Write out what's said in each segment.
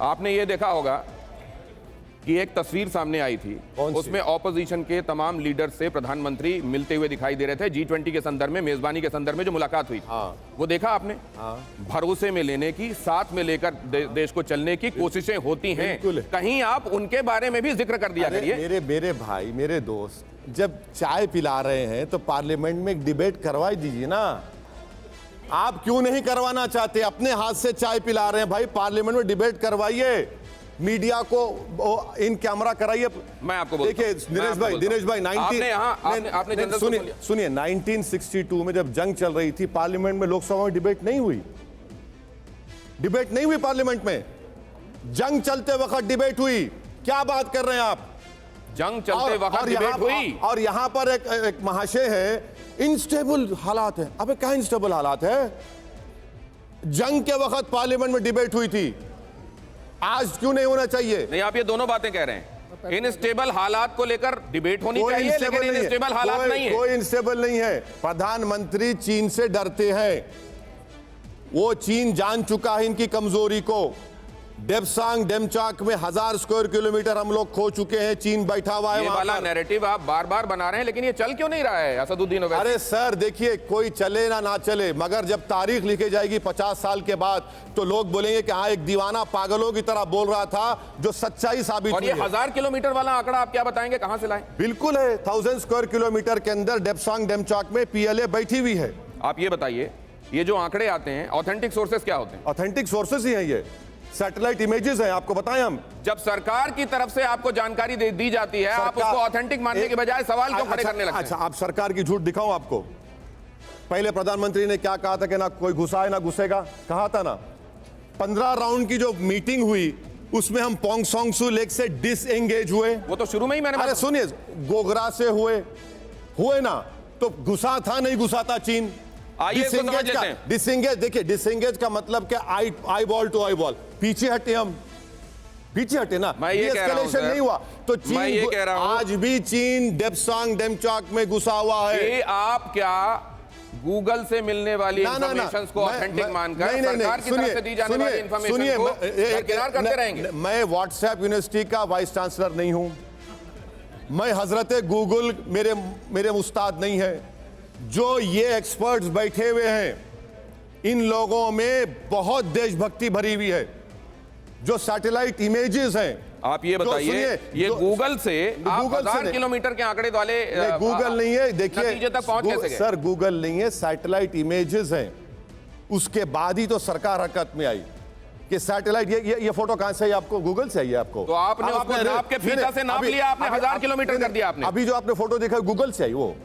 आपने ये देखा होगा कि एक तस्वीर सामने आई थी, उसमें ऑपोजिशन के तमाम लीडर से प्रधानमंत्री मिलते हुए दिखाई दे रहे थे। G20 के संदर्भ में, मेजबानी के संदर्भ में जो मुलाकात हुई, वो देखा आपने? भरोसे में लेने की, साथ में लेकर देश को चलने की कोशिशें होती हैं। कहीं आप उनके बारे में भी जिक्र कर दिया करिए। मेरे भाई, मेरे दोस्त, जब चाय पिला रहे हैं तो पार्लियामेंट में एक डिबेट करवा दीजिए ना। आप क्यों नहीं करवाना चाहते? अपने हाथ से चाय पिला रहे हैं भाई, पार्लियामेंट में डिबेट करवाइए, मीडिया को इन कैमरा कराइए। मैं आपको देखिए दिनेश भाई, सुनिए 1962 में जब जंग चल रही थी, पार्लियामेंट में, लोकसभा में डिबेट नहीं हुई पार्लियामेंट में। जंग चलते वक्त डिबेट हुई। क्या बात कर रहे हैं आप? जंग चलते वक्त डिबेट हुई। और यहां पर एक महाशय है, इनस्टेबल हालात है। अबे क्या इनस्टेबल हालात है? जंग के वक्त पार्लियामेंट में डिबेट हुई थी, आज क्यों नहीं होना चाहिए? नहीं, आप ये दोनों बातें कह रहे हैं। इनस्टेबल हालात को लेकर डिबेट होनी चाहिए, लेकिन इनस्टेबल हालात नहीं है। कोई इनस्टेबल नहीं है। प्रधानमंत्री चीन से डरते हैं। वो चीन जान चुका है इनकी कमजोरी को। डेप्सांग डेमचाक में 1000 स्क्वायर किलोमीटर हम लोग खो चुके हैं, चीन बैठा हुआ है। ये वाला नैरेटिव आप बार बार बना रहे हैं, लेकिन ये चल क्यों नहीं रहा है असदुद्दीन ओवैसी? अरे सर देखिए, कोई चले ना चले, मगर जब तारीख लिखी जाएगी 50 साल के बाद, तो लोग बोलेंगे कि हाँ, एक दीवाना पागलों की तरह बोल रहा था, जो सच्चाई साबित हुई है। और ये 1000 किलोमीटर वाला आंकड़ा आप क्या बताएंगे, कहां से लाए? बिल्कुल है, 1000 स्क्वायर किलोमीटर के अंदर डेप्सांग डेमचाक में PLA बैठी हुई है। आप ये बताइए, ये जो आंकड़े आते हैं, ऑथेंटिक सोर्सेस क्या होते हैं? ऑथेंटिक सोर्सेस ही हैं, ये सैटेलाइट इमेजेस हैं। आपको बताएं हम, जब सरकार की तरफ से आपको जानकारी दी जाती है, आप उसको ऑथेंटिक मानने के बजाय सवाल क्यों खड़े करने लगते हैं? अच्छा, आप सरकार की झूठ दिखाऊं आपको? पहले प्रधानमंत्री ने क्या कहा था कि ना कोई घुसा है ना घुसेगा, कहा था ना। 15 राउंड की जो मीटिंग हुई, उसमें हम पोंग सोंग सू लेक से डिसएंगेज हुए। वो तो शुरू में ही मैंने, अरे सुनिए, गोगरा से हुए ना, तो घुसा था नहीं घुसा था चीन। डिसएंगेज, देखिए डिसएंगेज का मतलब क्या? Eyeball to eyeball, पीछे हटे हम, पीछे हटे ना, एस्केलेशन नहीं हुआ। तो चीन, आज भी चीन डेप्सांग डेमचाक में घुसा हुआ है। आप क्या गूगल से मिलने वाली इंफॉर्मेशंस को ऑथेंटिक मानकर सरकार की तरफ से दी जाने वाली इंफॉर्मेशन को दरकिनार करते रहेंगे? मैं व्हाट्सएप यूनिवर्सिटी का वाइस चांसलर नहीं हूं, मैं हजरत गूगल मेरे उस्ताद नहीं है। जो ये एक्सपर्ट्स बैठे हुए हैं, इन लोगों में बहुत देशभक्ति भरी हुई है। जो सैटेलाइट इमेजेस हैं, आप ये बताइए, ये गूगल से आप 1000 किलोमीटर के आंकड़े वाले, गूगल नहीं है, देखिए नतीजे तक पहुंच कैसे गए? सर गूगल नहीं है, सैटेलाइट इमेजेस हैं। उसके बाद ही तो सरकार हरकत में आई कि सैटेलाइट, ये फोटो कहां से आई आपको? गूगल से आई है आपको? तो आपने उसको नाप के फीता से नाप लिया, आपने 1000 किलोमीटर कर दिया आपने। अभी जो आपने फोटो देखा गूगल से आई, वो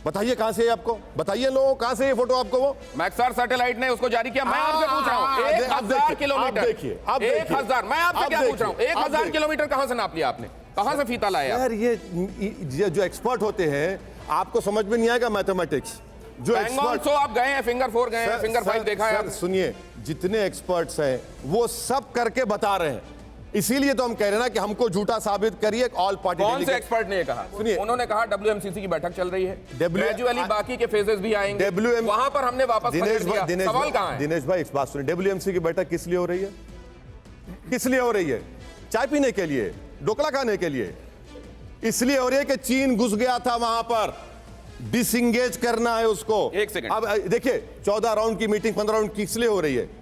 बताइए कहां से है आपको? बताइए लोगों, कहां से ये फोटो आपको? वो मैक्सार सैटेलाइट ने उसको जारी किया। मैं आपसे पूछ रहा हूं, 1000 किलोमीटर, 1000, मैं आपसे क्या पूछ रहा हूं, 1000 किलोमीटर कहां से नाप लिया आपने? कहां से फीता लाया? यार ये जो एक्सपर्ट होते हैं, आपको समझ में नहीं आएगा मैथमेटिक्स। जो एक्सपर्ट, आप गए हैं, फिंगर 4 गए हैं, फिंगर 5 देखा है? सुनिए, जितने एक्सपर्ट्स हैं वो सब करके बता रहे हैं। इसीलिए तो हम कह रहे हैं ना कि हमको झूठा साबित करिए। ऑल पार्टी, कौन से एक्सपर्ट ने कहा? सुनिए, उन्होंने कहा WMCC की बैठक चल रही है, ग्रेजुअली बाकी के फेजेस भी आएंगे, वहां पर हमने वापस सवाल कहां है? दिनेश भाई, इस बात सुनिए, WMC की बैठक किस लिए हो रही है? किस लिए हो रही है? चाय पीने के लिए, ढोकला खाने के लिए? इसलिए हो रही है कि चीन घुस गया था वहां पर, डिसएंगेज करना है उसको। एक सेकंड, अब देखिए, 14 राउंड की मीटिंग 15 राउंड किस लिए हो रही है?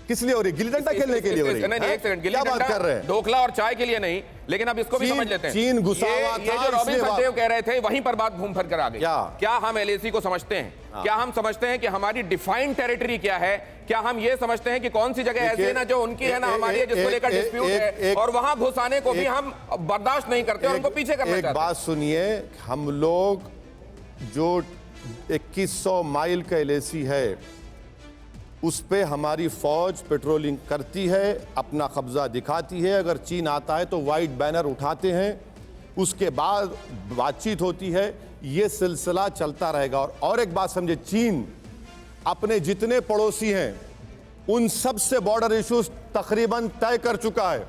किस लिए हो रही है? गिल्ली डंडा खेलने के लिए हो रही है? नहीं, एक सेकंड, गिल्ली क्या बात कर रहे हैं? ढोकला और चाय के लिए नहीं, लेकिन अब इसको भी समझ लेते हैं। चीन घुसा हुआ था, ये जो रॉबिन सचदेव कह रहे थे, वहीं पर बात घूम फिर कर आ गई। क्या हम LAC को समझते हैं? क्या हम समझते हैं कि हमारी डिफाइंड टेरिटरी क्या है? क्या हम ये समझते हैं कि कौन सी जगह ऐसी है ना जो उनकी है ना हमारी है, जिसको लेकर डिस्प्यूट है, और वहां घुसाने को भी हम बर्दाश्त नहीं करते, उनको पीछे करना चाहते हैं? एक बात सुनिए, हम लोग जो 2100 माइल का LAC है, उस पे हमारी फौज पेट्रोलिंग करती है, अपना कब्जा दिखाती है। अगर चीन आता है तो वाइट बैनर उठाते हैं, उसके बाद बातचीत होती है। ये सिलसिला चलता रहेगा। और एक बात समझे, चीन अपने जितने पड़ोसी हैं उन सब से बॉर्डर इश्यूज तकरीबन तय कर चुका है,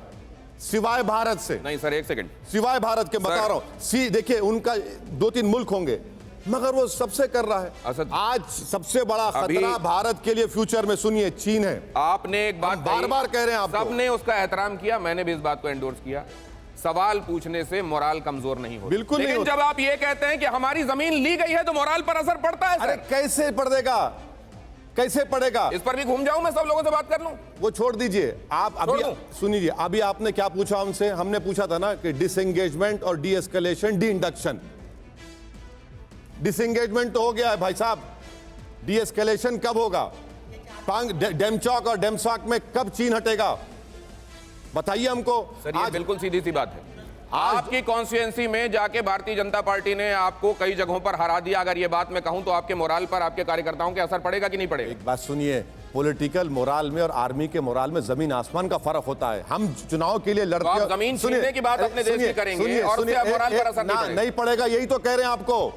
सिवाय भारत से। नहीं सर, एक सेकंड, सिवाय भारत के बता रहा हूं। देखिए, उनका 2-3 मुल्क होंगे, मगर वो सबसे कर रहा है। असद, आज सबसे बड़ा खतरा भारत के लिए फ्यूचर में सुनिए चीन है। आपने एक बात बार बार कह रहे हैं आपको, सबने उसका एहतराम किया, मैंने भी इस बात को एंडोर्स किया। सवाल पूछने से मोराल कमजोर नहीं होता। बिल्कुल नहीं लेकिन होता। जब आप ये कहते हैं कि हमारी जमीन ली गई है तो मोराल पर असर पड़ता है। अरे कैसे पड़ेगा, कैसे पड़ेगा? इस पर भी घूम जाऊं मैं, सब लोगों से बात कर लूं? वो छोड़ दीजिए। आप अभी सुनिए, अभी आपने क्या पूछा हमसे? हमने पूछा था ना कि डिसएंगेजमेंट और D escalation, D induction. Disengagement तो हो गया है भाई साहब, डी एस्केलेशन कब होगा? डेमचौक और डेमसाक में कब चीन हटेगा? बताइए हमको। सर ये बिल्कुल सीधी सी बात है। आपकी कॉन्स्टिट्यूएंसी में जाके भारतीय जनता पार्टी ने आपको कई जगहों पर हरा दिया। अगर ये बात मैं कहूं तो आपके मोराल पर, आपके कार्यकर्ताओं के असर पड़ेगा कि नहीं पड़ेगा? एक बात सुनिए, पॉलिटिकल मोराल में और आर्मी के मोराल में जमीन आसमान का फर्क होता है। हम चुनाव के लिए लड़ते हैं। जमीन छीनने की बात अपने देश की करेंगे और उससे मोराल पर असर नहीं पड़ेगा, यही तो कह रहे हैं आपको।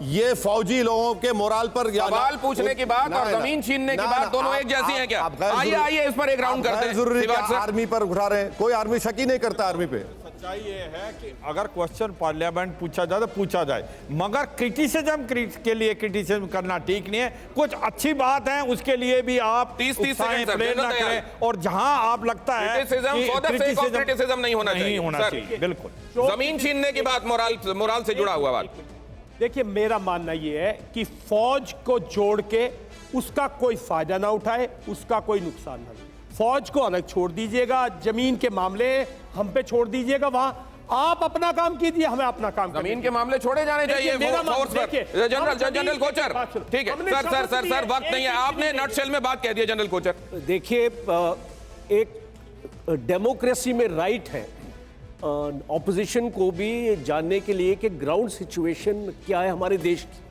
ये फौजी लोगों के मोराल पर सवाल पूछने की बात और जमीन छीनने की बात दोनों एक जैसी हैं क्या? आइए आइए इस पर एक राउंड करते हैं। जरूरी आर्मी पर उठा रहे हैं, कोई आर्मी शक ही नहीं करता आर्मी पे। सच्चाई ये है कि अगर क्वेश्चन पार्लियामेंट पूछा जाए तो पूछा जाए, मगर क्रिटिसिज्म के लिए क्रिटिसिज्म करना ठीक नहीं है। कुछ अच्छी बात है उसके लिए भी आप 30 सेकंड प्रेरणा करें, और जहां आप लगता है क्रिटिसिज्म नहीं होना चाहिए। बिल्कुल जमीन छीनने की बात मोराल से जुड़ा हुआ बात। देखिए मेरा मानना यह है कि फौज को जोड़ के उसका कोई फायदा ना उठाए, उसका कोई नुकसान ना हो। फौज को अलग छोड़ दीजिएगा, जमीन के मामले हम पे छोड़ दीजिएगा, वहां आप अपना काम कीजिए, हमें अपना काम जमीन के मामले छोड़े जाने चाहिए। जनरल कोचर, ठीक है सर वक्त नहीं है, आपने नटशेल में बात कह दी जनरल कोचर। देखिए एक डेमोक्रेसी में राइट है ऑपोजिशन को भी जानने के लिए कि ग्राउंड सिचुएशन क्या है हमारे देश की,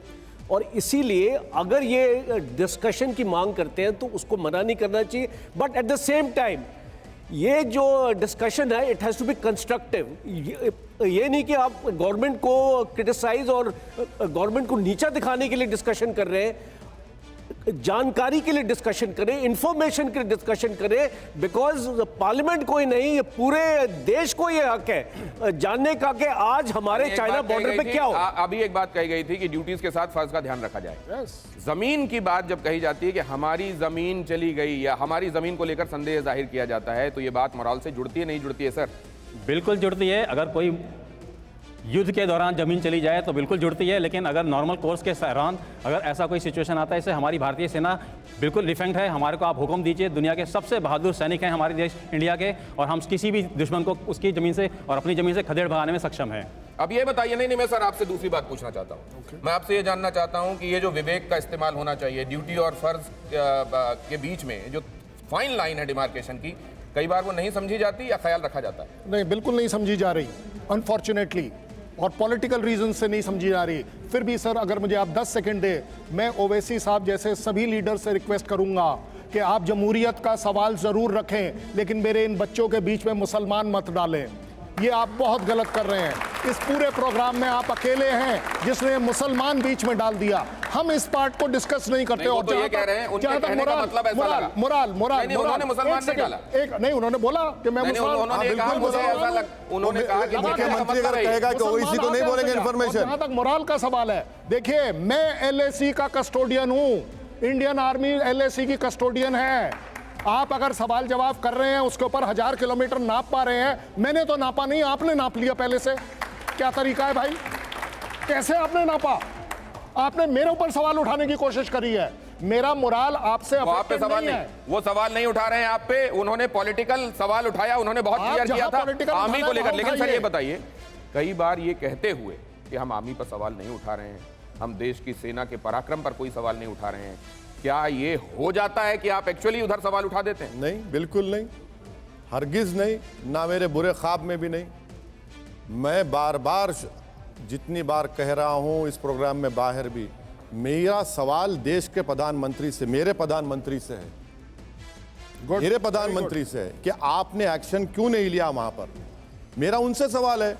और इसीलिए अगर ये डिस्कशन की मांग करते हैं तो उसको मना नहीं करना चाहिए। But at the same time ये जो डिस्कशन है it has to be constructive. ये नहीं कि आप गवर्नमेंट को क्रिटिसाइज और गवर्नमेंट को नीचा दिखाने के लिए डिस्कशन कर रहे हैं। जानकारी के लिए डिस्कशन करें, इंफॉर्मेशन के लिए डिस्कशन करें, बिकॉज पार्लियामेंट को ही नहीं ये पूरे देश को ये हक है जानने का कि आज हमारे चाइना बॉर्डर पे क्या हो। अभी एक बात कही गई थी कि ड्यूटीज के साथ फर्ज का ध्यान रखा जाए। जमीन की बात जब कही जाती है कि हमारी जमीन चली गई या हमारी जमीन को लेकर संदेह जाहिर किया जाता है, तो ये बात मोराल से जुड़ती है नहीं जुड़ती है? सर बिल्कुल जुड़ती है। अगर कोई युद्ध के दौरान जमीन चली जाए तो बिल्कुल जुड़ती है, लेकिन अगर नॉर्मल कोर्स के दौरान अगर ऐसा कोई सिचुएशन आता है, इससे हमारी भारतीय सेना बिल्कुल डिफेक्ट है। हमारे को आप हुक्म दीजिए, दुनिया के सबसे बहादुर सैनिक हैं हमारे देश इंडिया के, और हम किसी भी दुश्मन को उसकी ज़मीन से और अपनी ज़मीन से खदेड़ भगाने में सक्षम है। अब ये बताइए, नहीं मैं सर आपसे दूसरी बात पूछना चाहता हूँ। मैं आपसे ये जानना चाहता हूँ कि ये जो विवेक का इस्तेमाल होना चाहिए ड्यूटी और फर्ज के बीच में, जो फाइन लाइन है डिमार्केशन की, कई बार वो नहीं समझी जाती या ख्याल रखा जाता है? नहीं, बिल्कुल नहीं समझी जा रही अनफॉर्चुनेटली, और पॉलिटिकल रीजन से नहीं समझी जा रही। फिर भी सर अगर मुझे आप 10 सेकंड दे, मैं ओवैसी साहब जैसे सभी लीडर से रिक्वेस्ट करूंगा कि आप जमहूरियत का सवाल जरूर रखें, लेकिन मेरे इन बच्चों के बीच में मुसलमान मत डालें। ये आप बहुत गलत कर रहे हैं। इस पूरे प्रोग्राम में आप अकेले हैं जिसने मुसलमान बीच में डाल दिया। हम इस पार्ट को डिस्कस नहीं करते। और तो ये कह रहे हैं उनके कहने का मतलब ऐसा लगा। मोराल उन्होंने मुसलमान नहीं डाला। एक नहीं, उन्होंने बोला कि मैं मुसलमान, उन्होंने कहा कि मुख्यमंत्री अगर कहेगा कि ओवैसी तो नहीं बोलेंगे इन्फॉर्मेशन। जहां तक मोराल का सवाल है, देखिए मैं एलएसी का कस्टोडियन हूं, इंडियन आर्मी एलएसी की कस्टोडियन है। आप अगर सवाल जवाब कर रहे हैं उसके ऊपर 1000 किलोमीटर नाप पा रहे हैं, मैंने तो नापा नहीं, आपने नाप लिया पहले से। क्या तरीका है भाई? कैसे आपने नापा? आपने मेरे ऊपर सवाल उठाने की कोशिश करी है। मेरा मोराल आपसे आप पे सवाल नहीं, वो सवाल नहीं उठा रहे हैं आप पे, उन्होंने पॉलिटिकल सवाल उठाया, उन्होंने बहुत क्लियर किया था आर्मी को लेकर। लेकिन सर ये बताइए, कई बार ये कहते हुए कि हम आर्मी पर सवाल नहीं उठा रहे हैं, हम देश की सेना के पराक्रम पर कोई सवाल नहीं उठा रहे हैं, क्या ये हो जाता है कि आप एक्चुअली उधर सवाल उठा देते हैं? नहीं, बिल्कुल नहीं, हरगिज नहीं, ना मेरे बुरे ख्वाब में भी नहीं। मैं बार बार जितनी बार कह रहा हूं इस प्रोग्राम में बाहर भी, मेरा सवाल देश के प्रधानमंत्री से, मेरे प्रधानमंत्री से है, मेरे प्रधानमंत्री से है कि आपने एक्शन क्यों नहीं लिया वहां पर। मेरा उनसे सवाल है,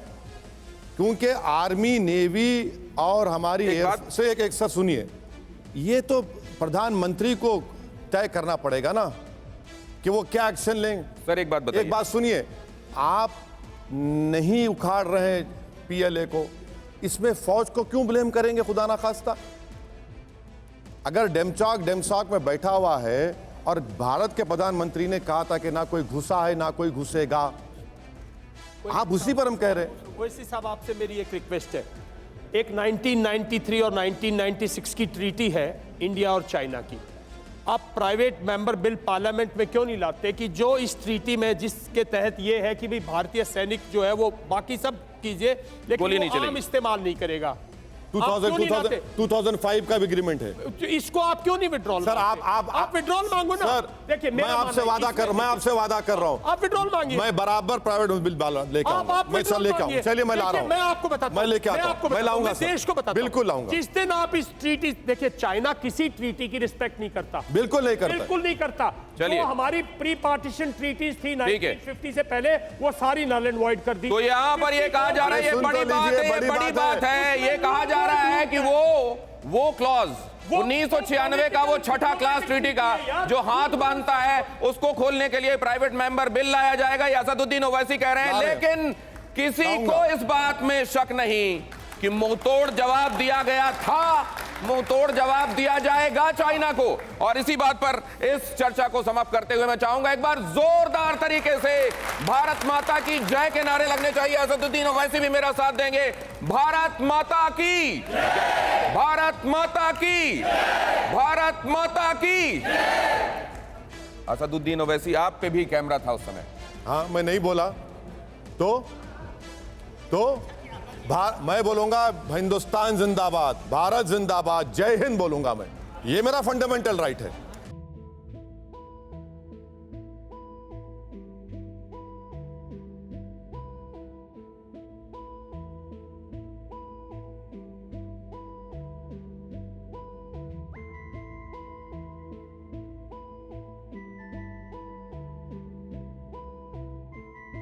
क्योंकि आर्मी, नेवी और हमारी एयर से एक सर सुनिए, ये तो प्रधानमंत्री को तय करना पड़ेगा ना कि वो क्या एक्शन लेंगे। सर एक बात बताइए, एक बात सुनिए, आप नहीं उखाड़ रहे पीएलए को, इसमें फौज को क्यों ब्लेम करेंगे खुदा ना खास्ता? अगर डेमचौक में बैठा हुआ है और भारत के प्रधानमंत्री ने कहा था कि ना कोई घुसा है ना कोई घुसेगा, आप उसी पर हम कह रहे हैं। ओवैसी साहब, आपसे मेरी एक रिक्वेस्ट है। एक 1993 और 1996 की ट्रीटी है इंडिया और चाइना की। आप प्राइवेट मेंबर बिल पार्लियामेंट में क्यों नहीं लाते कि जो इस ट्रीटी में जिसके तहत ये है कि भाई भारतीय सैनिक जो है वो बाकी सब कीजिए लेकिन वो आम इस्तेमाल नहीं करेगा। 2005 का भी एग्रीमेंट है। इसको आप क्यों नहीं विड्रॉल? सर आप विड्रॉल मांगो ना। सर देखिए मैं आपसे वादा कर रहा हूं, आप विड्रॉल मांगिए। मैं बराबर प्राइवेट बिल लेके आऊंगा। मैं सर लेके आऊंगा। चलिए मैं ला रहा हूं। मैं आपको बताता हूं, मैं लेके आता हूं, मैं लाऊंगा सर, देश को बताता हूं। बिल्कुल लाऊंगा। जिस दिन आप इस ट्रीटी, देखिए चाइना किसी ट्रीटी की रिस्पेक्ट नहीं करता, बिल्कुल नहीं करता, बिल्कुल नहीं करता। चलिए। जो हमारी प्री पार्टीशन ट्रीटीज थी 1950 से पहले, वो सारी नल एंड वॉइड कर दी। तो यहाँ पर ये कहा जा रहा है, ये सुन तो बड़ी बात लीजिए, है, ये बड़ी बात है, ये कहा जा रहा है कि वो क्लॉज 1996 का वो छठा क्लास ट्रीटी का जो हाथ बांधता है उसको खोलने के लिए प्राइवेट मेंबर बिल लाया जाएगा, ये असदुद्दीन ओवैसी कह रहे हैं। लेकिन किसी को इस बात में शक नहीं कि मुंहतोड़ जवाब दिया गया था, मुंहतोड़ जवाब दिया जाएगा चाइना को। और इसी बात पर इस चर्चा को समाप्त करते हुए मैं चाहूंगा एक बार जोरदार तरीके से भारत माता की जय के नारे लगने चाहिए। असदुद्दीन ओवैसी भी मेरा साथ देंगे। भारत माता की, भारत माता की, भारत माता की। असदुद्दीन ओवैसी, आप पे भी कैमरा था उस समय। हाँ, मैं नहीं बोला तो मैं बोलूंगा हिंदुस्तान जिंदाबाद, भारत जिंदाबाद, जय हिंद बोलूंगा मैं। ये मेरा फंडामेंटल राइट है।